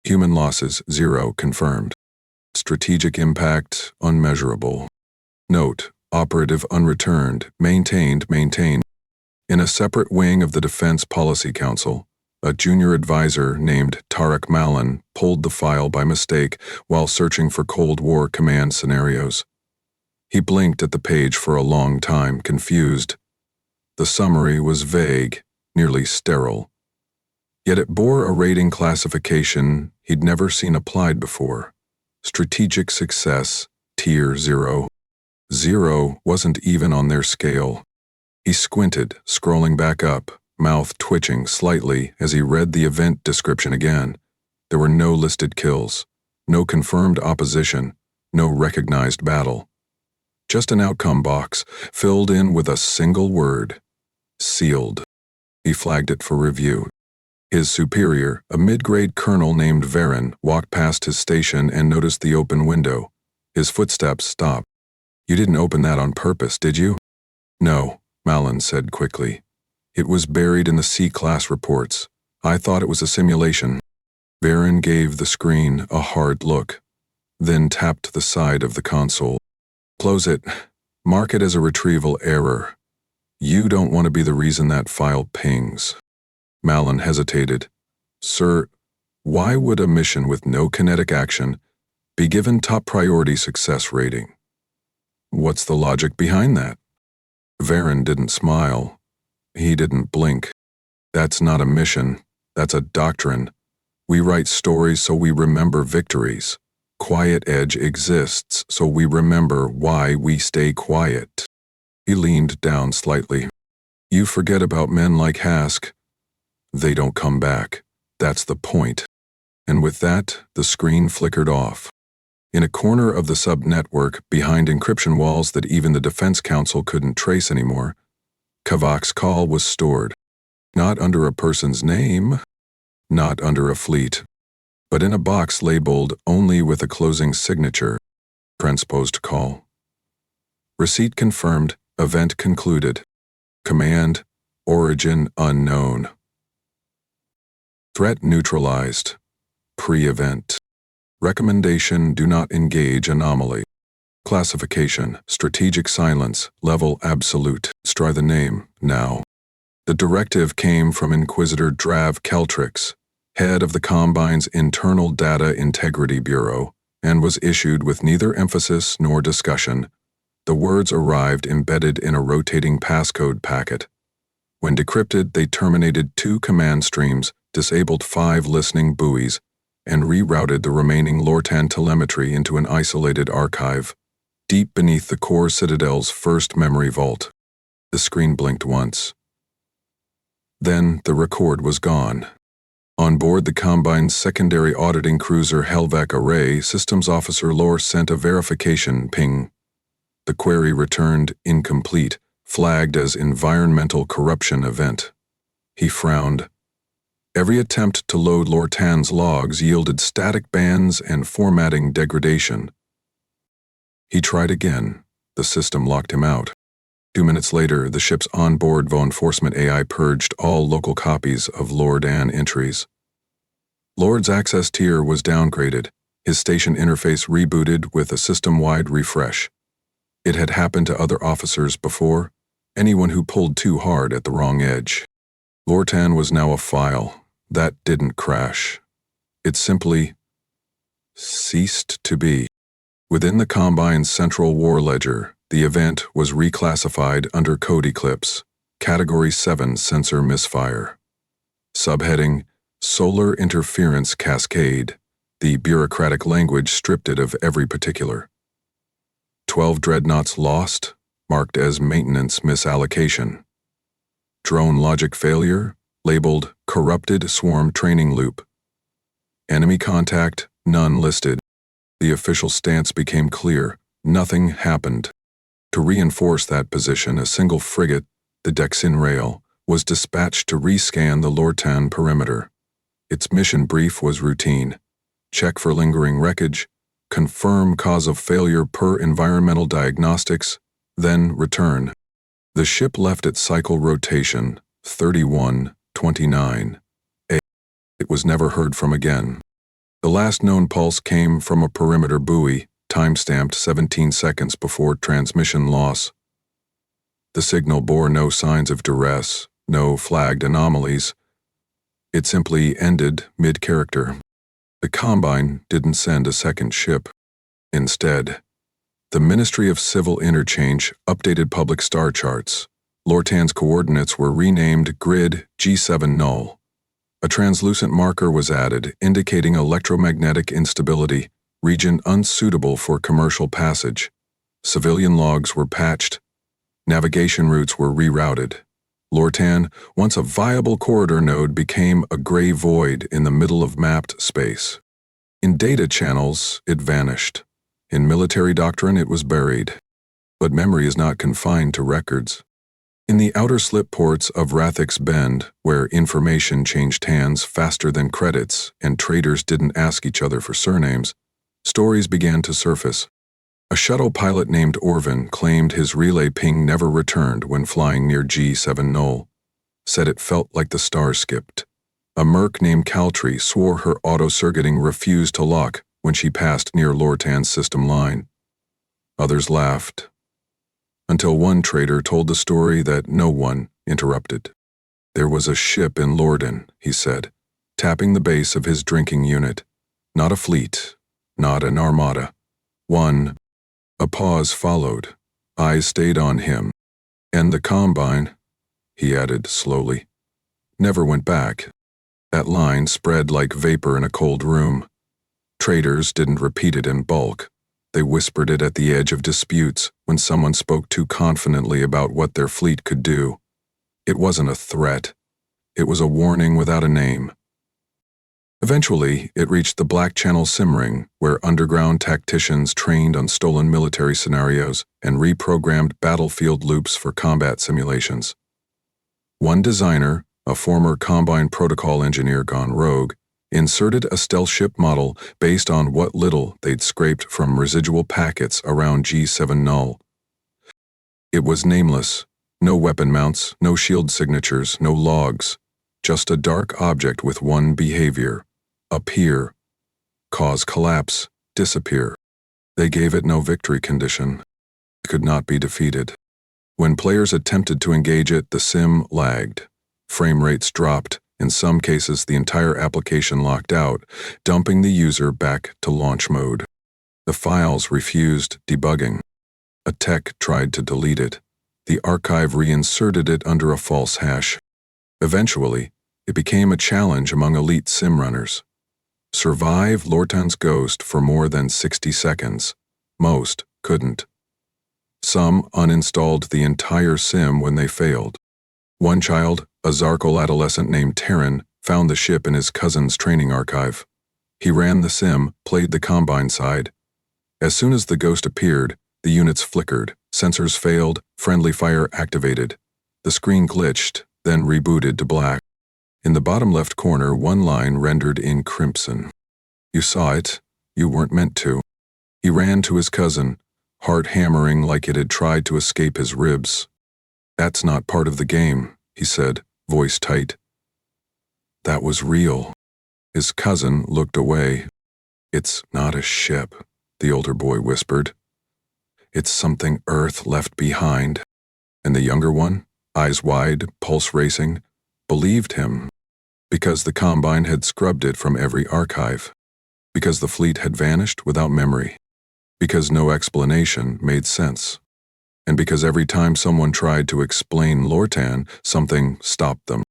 A: Human losses, 0 confirmed. Strategic impact, unmeasurable. Note, operative unreturned, maintained. In a separate wing of the Defense Policy Council, a junior advisor named Tarek Malin pulled the file by mistake while searching for Cold War command scenarios. He blinked at the page for a long time, confused. The summary was vague, nearly sterile. Yet it bore a rating classification he'd never seen applied before. Strategic success, tier 0. 0 wasn't even on their scale. He squinted, scrolling back up, mouth twitching slightly as he read the event description again. There were no listed kills, no confirmed opposition, no recognized battle. Just an outcome box, filled in with a single word. Sealed. He flagged it for review. His superior, a mid-grade colonel named Varen, walked past his station and noticed the open window. His footsteps stopped. "You didn't open that on purpose, did you?" "No," Malin said quickly. "It was buried in the C-class reports. I thought it was a simulation." Varen gave the screen a hard look, then tapped the side of the console. "Close it. Mark it as a retrieval error. You don't want to be the reason that file pings." Malin hesitated. "Sir, why would a mission with no kinetic action be given top priority success rating? What's the logic behind that?" Varen didn't smile. He didn't blink. "That's not a mission. That's a doctrine. We write stories so we remember victories. Quiet Edge exists so we remember why we stay quiet." He leaned down slightly. "You forget about men like Hask. They don't come back. That's the point." And with that, the screen flickered off. In a corner of the sub-network, behind encryption walls that even the Defense Council couldn't trace anymore, Kavak's call was stored. Not under a person's name, not under a fleet, but in a box labeled only with a closing signature. Transposed call. Receipt confirmed, event concluded. Command, origin unknown. Threat neutralized. Pre-event. Recommendation: do not engage anomaly. Classification: strategic silence, level absolute. Try the name, now. The directive came from Inquisitor Drav Keltrix, head of the Combine's Internal Data Integrity Bureau, and was issued with neither emphasis nor discussion. The words arrived embedded in a rotating passcode packet. When decrypted, they terminated 2 command streams, disabled 5 listening buoys, and rerouted the remaining Lortan telemetry into an isolated archive, deep beneath the core citadel's first memory vault. The screen blinked once. Then the record was gone. On board the Combine's secondary auditing cruiser Helvak Array, Systems Officer Lor sent a verification ping. The query returned incomplete, flagged as environmental corruption event. He frowned. Every attempt to load Lortan's logs yielded static bans and formatting degradation. He tried again. The system locked him out. 2 minutes later, the ship's onboard VO enforcement AI purged all local copies of Lord Ann entries. Lord's access tier was downgraded, his station interface rebooted with a system-wide refresh. It had happened to other officers before, anyone who pulled too hard at the wrong edge. Lortan was now a file. That didn't crash. It simply ceased to be. Within the Combine's central war ledger, the event was reclassified under Code Eclipse, Category 7 Sensor Misfire. Subheading: Solar Interference Cascade. The bureaucratic language stripped it of every particular. 12 dreadnoughts lost, marked as maintenance misallocation. Drone logic failure, labeled Corrupted Swarm Training Loop. Enemy contact, none listed. The official stance became clear. Nothing happened. To reinforce that position, a single frigate, the Dexin Rail, was dispatched to rescan the Lortan perimeter. Its mission brief was routine. Check for lingering wreckage, confirm cause of failure per environmental diagnostics, then return. The ship left its cycle rotation, 3129. It was never heard from again. The last known pulse came from a perimeter buoy, time-stamped 17 seconds before transmission loss. The signal bore no signs of duress, no flagged anomalies. It simply ended mid-character. The Combine didn't send a second ship. Instead, the Ministry of Civil Interchange updated public star charts. Lortan's coordinates were renamed Grid G7 Null. A translucent marker was added, indicating electromagnetic instability, region unsuitable for commercial passage. Civilian logs were patched. Navigation routes were rerouted. Lortan, once a viable corridor node, became a gray void in the middle of mapped space. In data channels, it vanished. In military doctrine, it was buried. But memory is not confined to records. In the outer slip ports of Rathic's Bend, where information changed hands faster than credits and traders didn't ask each other for surnames, stories began to surface. A shuttle pilot named Orvin claimed his relay ping never returned when flying near G7 Null, said it felt like the stars skipped. A merc named Caltri swore her auto-circuiting refused to lock when she passed near Lortan's system line. Others laughed, until one trader told the story that no one interrupted. There was a ship in Lordan, he said, tapping the base of his drinking unit. Not a fleet, not an armada. One. A pause followed. Eyes stayed on him. And the Combine, he added slowly, never went back. That line spread like vapor in a cold room. Traders didn't repeat it in bulk. They whispered it at the edge of disputes when someone spoke too confidently about what their fleet could do. It wasn't a threat. It was a warning without a name. Eventually, it reached the Black Channel Simmering, where underground tacticians trained on stolen military scenarios and reprogrammed battlefield loops for combat simulations. One designer, a former Combine protocol engineer gone rogue, inserted a stealth ship model based on what little they'd scraped from residual packets around G7 Null. It was nameless. No weapon mounts, no shield signatures, no logs. Just a dark object with one behavior. Appear. Cause collapse. Disappear. They gave it no victory condition. It could not be defeated. When players attempted to engage it, the sim lagged. Frame rates dropped. In some cases, the entire application locked out, dumping the user back to launch mode. The files refused debugging. A tech tried to delete it. The archive reinserted it under a false hash. Eventually, it became a challenge among elite sim runners. Survive Lortan's ghost for more than 60 seconds. Most couldn't. Some uninstalled the entire sim when they failed. One child, a Zarkal adolescent named Terran, found the ship in his cousin's training archive. He ran the sim, played the Combine side. As soon as the ghost appeared, the units flickered, sensors failed, friendly fire activated. The screen glitched, then rebooted to black. In the bottom left corner, one line rendered in crimson. You saw it. You weren't meant to. He ran to his cousin, heart hammering like it had tried to escape his ribs. That's not part of the game, he said, voice tight. That was real. His cousin looked away. It's not a ship, the older boy whispered. It's something Earth left behind. And the younger one, eyes wide, pulse racing, believed him. Because the Combine had scrubbed it from every archive. Because the fleet had vanished without memory. Because no explanation made sense. And because every time someone tried to explain Lortan, something stopped them.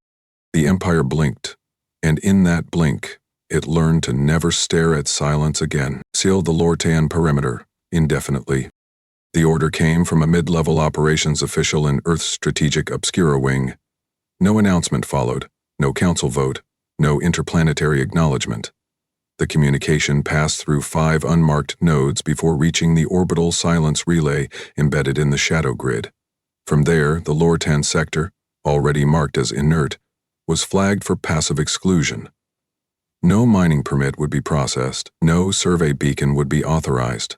A: The Empire blinked, and in that blink, it learned to never stare at silence again. Seal the Lortan perimeter, indefinitely. The order came from a mid-level operations official in Earth's strategic Obscura wing. No announcement followed, no council vote, no interplanetary acknowledgement. The communication passed through 5 unmarked nodes before reaching the orbital silence relay embedded in the shadow grid. From there, the Lortan sector, already marked as inert, was flagged for passive exclusion. No mining permit would be processed, no survey beacon would be authorized.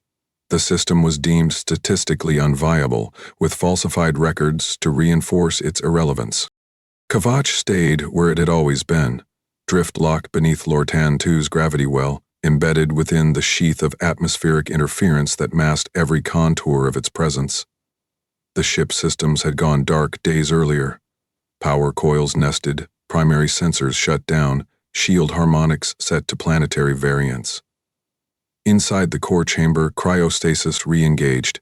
A: The system was deemed statistically unviable, with falsified records to reinforce its irrelevance. Kvatch stayed where it had always been, drift lock beneath Lortan 2's gravity well, embedded within the sheath of atmospheric interference that masked every contour of its presence. The ship systems had gone dark days earlier. Power coils nested, primary sensors shut down, shield harmonics set to planetary variance. Inside the core chamber, cryostasis re-engaged.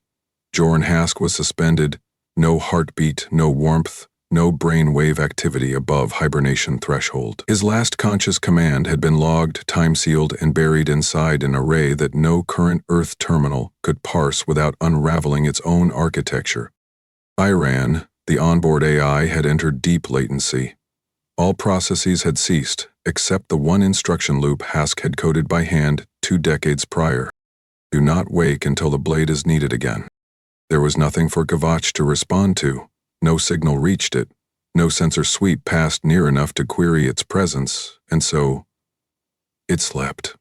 A: Jorn Hask was suspended, no heartbeat, no warmth, no brainwave activity above hibernation threshold. His last conscious command had been logged, time-sealed, and buried inside an array that no current Earth terminal could parse without unraveling its own architecture. Iran, the onboard AI, had entered deep latency. All processes had ceased, except the one instruction loop Hask had coded by hand 2 decades prior. Do not wake until the blade is needed again. There was nothing for Kavach to respond to. No signal reached it. No sensor sweep passed near enough to query its presence, and so it slept.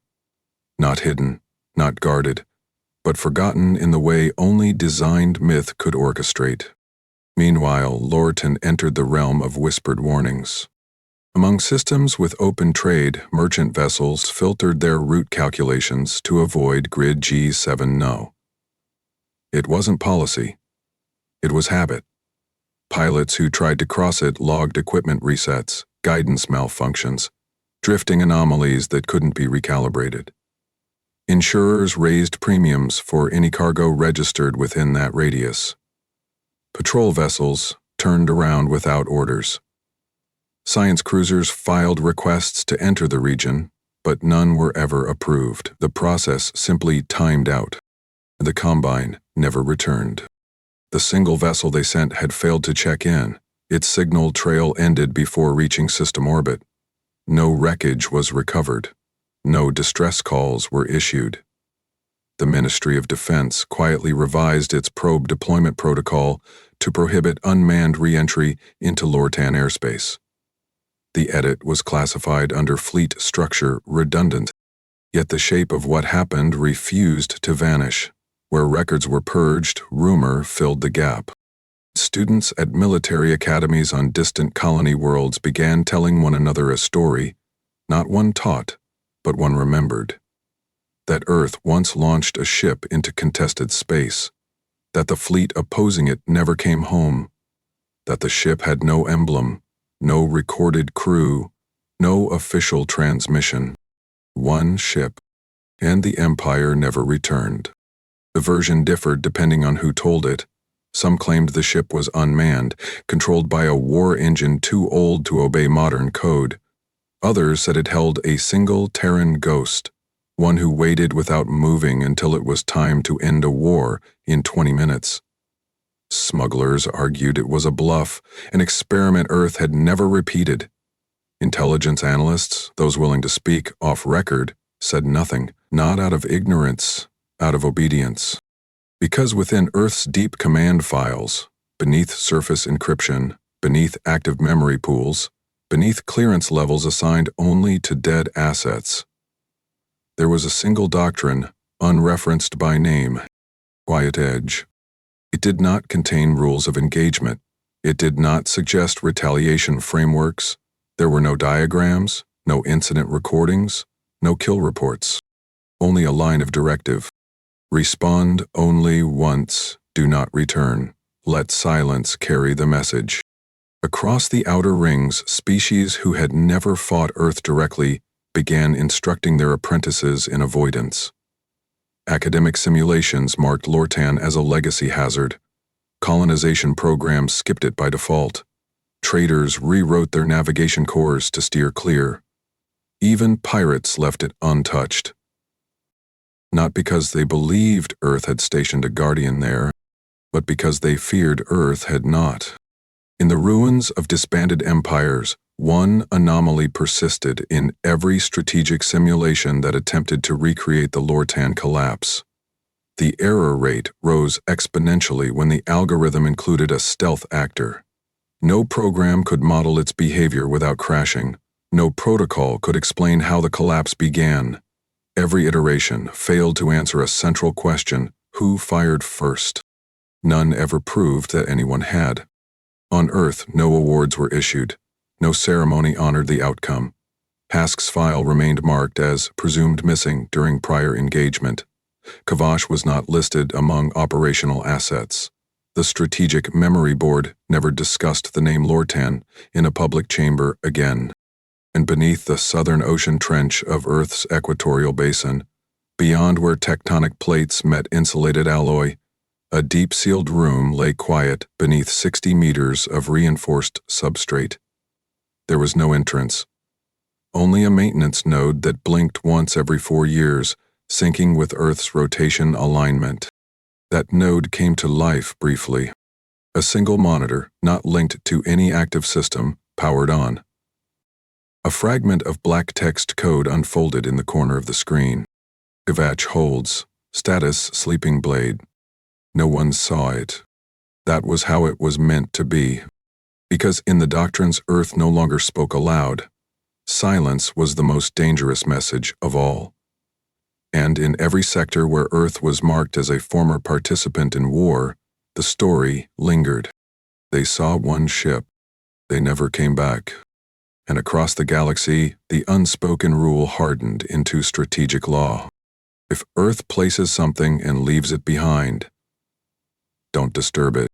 A: Not hidden, not guarded, but forgotten in the way only designed myth could orchestrate. Meanwhile, Lorton entered the realm of whispered warnings. Among systems with open trade, merchant vessels filtered their route calculations to avoid Grid G7 No. It wasn't policy. It was habit. Pilots who tried to cross it logged equipment resets, guidance malfunctions, drifting anomalies that couldn't be recalibrated. Insurers raised premiums for any cargo registered within that radius. Patrol vessels turned around without orders. Science cruisers filed requests to enter the region, but none were ever approved. The process simply timed out. The Combine never returned. The single vessel they sent had failed to check in. Its signal trail ended before reaching system orbit. No wreckage was recovered. No distress calls were issued. The Ministry of Defense quietly revised its probe deployment protocol to prohibit unmanned re-entry into Lortan airspace. The edit was classified under fleet structure redundant, yet the shape of what happened refused to vanish. Where records were purged, rumor filled the gap. Students at military academies on distant colony worlds began telling one another a story, not one taught, but one remembered. That Earth once launched a ship into contested space, that the fleet opposing it never came home, that the ship had no emblem, no recorded crew, no official transmission. One ship, and the Empire never returned. The version differed depending on who told it. Some claimed the ship was unmanned, controlled by a war engine too old to obey modern code. Others said it held a single Terran ghost, one who waited without moving until it was time to end a war in 20 minutes. Smugglers argued it was a bluff, an experiment Earth had never repeated. Intelligence analysts, those willing to speak off record, said nothing, not out of ignorance, out of obedience. Because within Earth's deep command files, beneath surface encryption, beneath active memory pools, beneath clearance levels assigned only to dead assets, there was a single doctrine, unreferenced by name: Quiet Edge. It did not contain rules of engagement. It did not suggest retaliation frameworks. There were no diagrams, no incident recordings, no kill reports. Only a line of directive. Respond only once, do not return. Let silence carry the message. Across the outer rings, species who had never fought Earth directly began instructing their apprentices in avoidance. Academic simulations marked Lortan as a legacy hazard. Colonization programs skipped it by default. Traders rewrote their navigation cores to steer clear. Even pirates left it untouched. Not because they believed Earth had stationed a guardian there, but because they feared Earth had not. In the ruins of disbanded empires, one anomaly persisted in every strategic simulation that attempted to recreate the Lortan collapse. The error rate rose exponentially when the algorithm included a stealth actor. No program could model its behavior without crashing. No protocol could explain how the collapse began. Every iteration failed to answer a central question: who fired first? None ever proved that anyone had. On Earth, no awards were issued. No ceremony honored the outcome. Hask's file remained marked as presumed missing during prior engagement. Kavach was not listed among operational assets. The Strategic Memory Board never discussed the name Lortan in a public chamber again. And beneath the southern ocean trench of Earth's equatorial basin, beyond where tectonic plates met insulated alloy, A deep-sealed room lay quiet beneath 60 meters of reinforced substrate. There was no entrance. Only a maintenance node that blinked once every 4 years, syncing with Earth's rotation alignment. That node came to life briefly. A single monitor, not linked to any active system, powered on. A fragment of black text code unfolded in the corner of the screen. Kvatch holds. Status sleeping blade. No one saw it. That was how it was meant to be. Because in the doctrines Earth no longer spoke aloud. Silence was the most dangerous message of all. And in every sector where Earth was marked as a former participant in war, the story lingered. They saw one ship. They never came back. And across the galaxy, the unspoken rule hardened into strategic law. If Earth places something and leaves it behind, don't disturb it.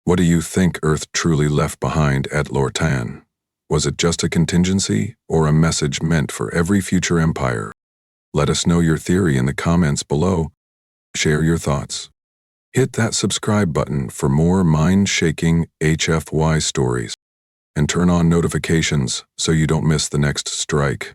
A: What do you think Earth truly left behind at Lortan? Was it just a contingency or a message meant for every future empire? Let us know your theory in the comments below. Share your thoughts. Hit that subscribe button for more mind-shaking HFY stories. And turn on notifications so you don't miss the next strike.